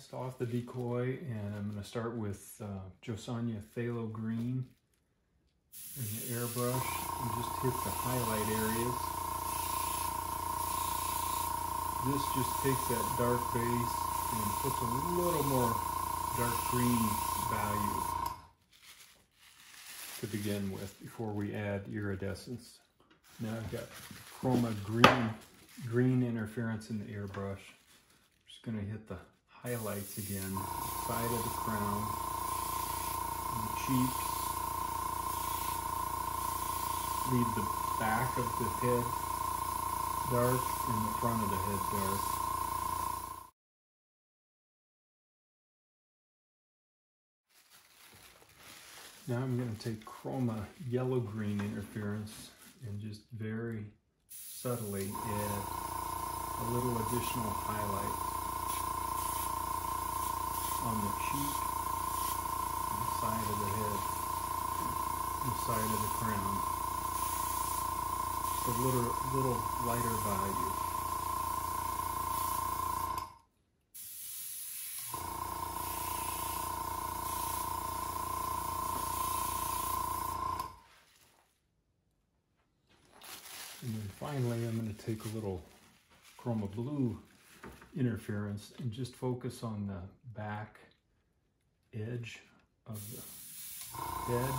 Masked off the decoy, and I'm going to start with Josania Phthalo Green in the airbrush and just hit the highlight areas. This just takes that dark base and puts a little more dark green value to begin with before we add iridescence. Now I've got chroma green interference in the airbrush. I'm just going to hit the highlights again, side of the crown, the cheeks, leave the back of the head dark and the front of the head dark. Now I'm going to take chroma yellow-green interference and just very subtly add a little additional highlight on the cheek, the side of the head, the side of the crown. A little lighter value. And then finally, I'm going to take a little chroma blue interference and just focus on the back edge of the head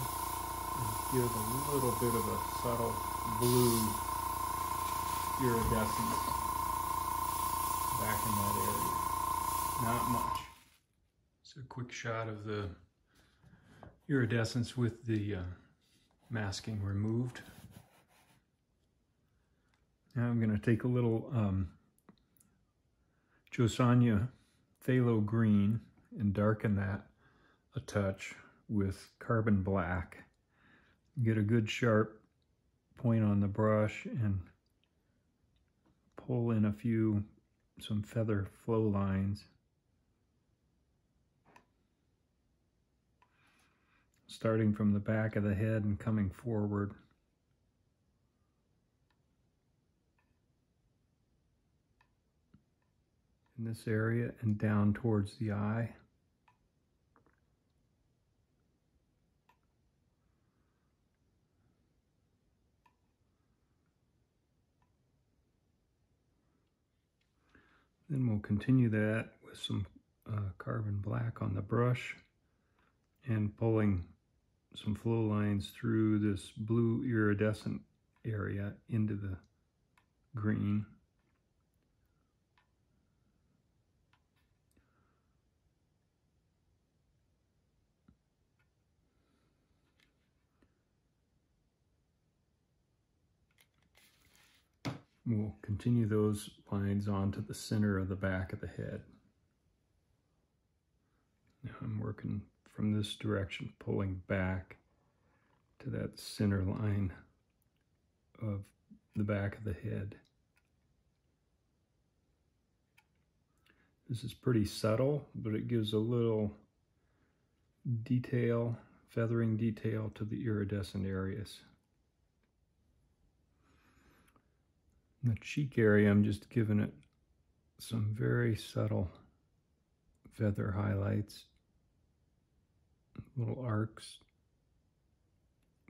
and give a little bit of a subtle blue iridescence back in that area. Not much. It's a quick shot of the iridescence with the masking removed. Now I'm going to take a little Josania Phthalo Green and darken that a touch with carbon black. Get a good sharp point on the brush and pull in some feather flow lines. Starting from the back of the head and coming forward. In this area and down towards the eye. Then we'll continue that with some carbon black on the brush and pulling some flow lines through this blue iridescent area into the green. We'll continue those lines onto the center of the back of the head. Now I'm working from this direction, pulling back to that center line of the back of the head. This is pretty subtle, but it gives a little detail, feathering detail to the iridescent areas. In the cheek area, I'm just giving it some very subtle feather highlights, little arcs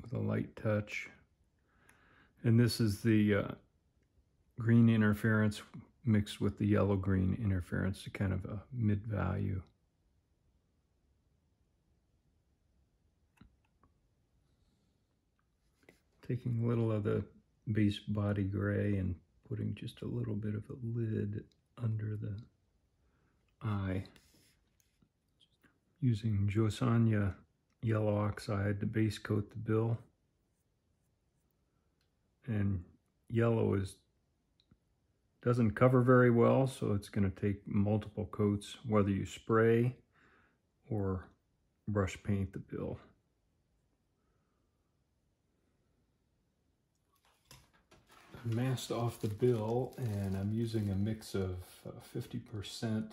with a light touch. And this is the green interference mixed with the yellow-green interference, kind of a mid-value. Taking a little of the base body gray and putting just a little bit of a lid under the eye. Using Josania yellow oxide to base coat the bill. And yellow doesn't cover very well, so it's going to take multiple coats, whether you spray or brush paint the bill. Masked off the bill, and I'm using a mix of 50%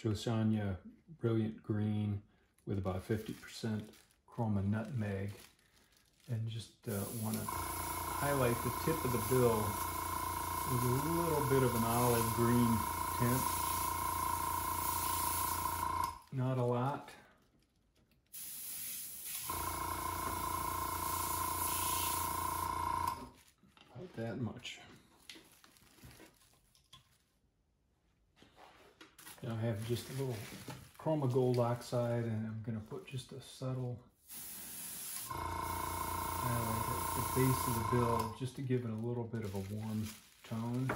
Josania Brilliant Green with about 50% Chroma Nutmeg, and just want to highlight the tip of the bill with a little bit of an olive green tint. not a lot. About that much. Now I have just a little chroma gold oxide, and I'm going to put just a subtle highlight at the base of the bill just to give it a little bit of a warm tone,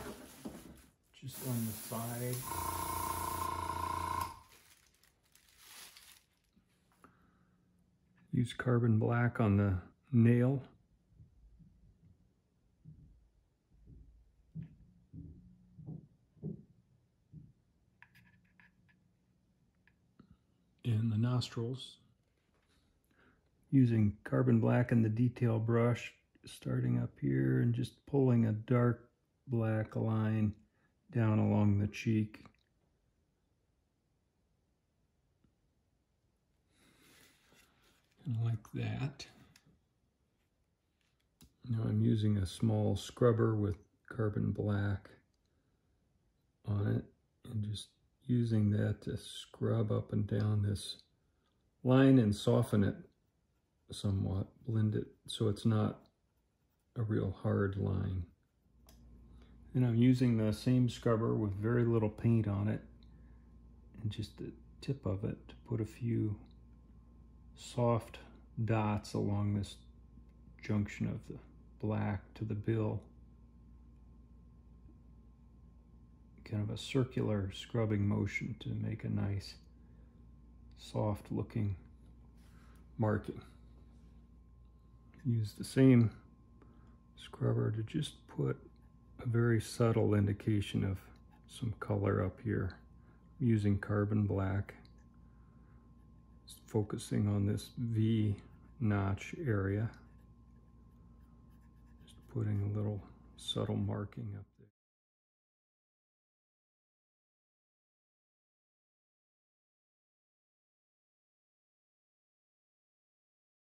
just on the side. Use carbon black on the nail. And the nostrils. Using carbon black in the detail brush, starting up here and just pulling a dark black line down along the cheek. Like that. Now I'm using a small scrubber with carbon black on it and just using that to scrub up and down this line and soften it somewhat, blend it so it's not a real hard line. And I'm using the same scrubber with very little paint on it and just the tip of it to put a few soft dots along this junction of the black to the bill. Kind of a circular scrubbing motion to make a nice soft looking marking. Use the same scrubber to just put a very subtle indication of some color up here. I'm using carbon black, just focusing on this V notch area, just putting a little subtle marking up.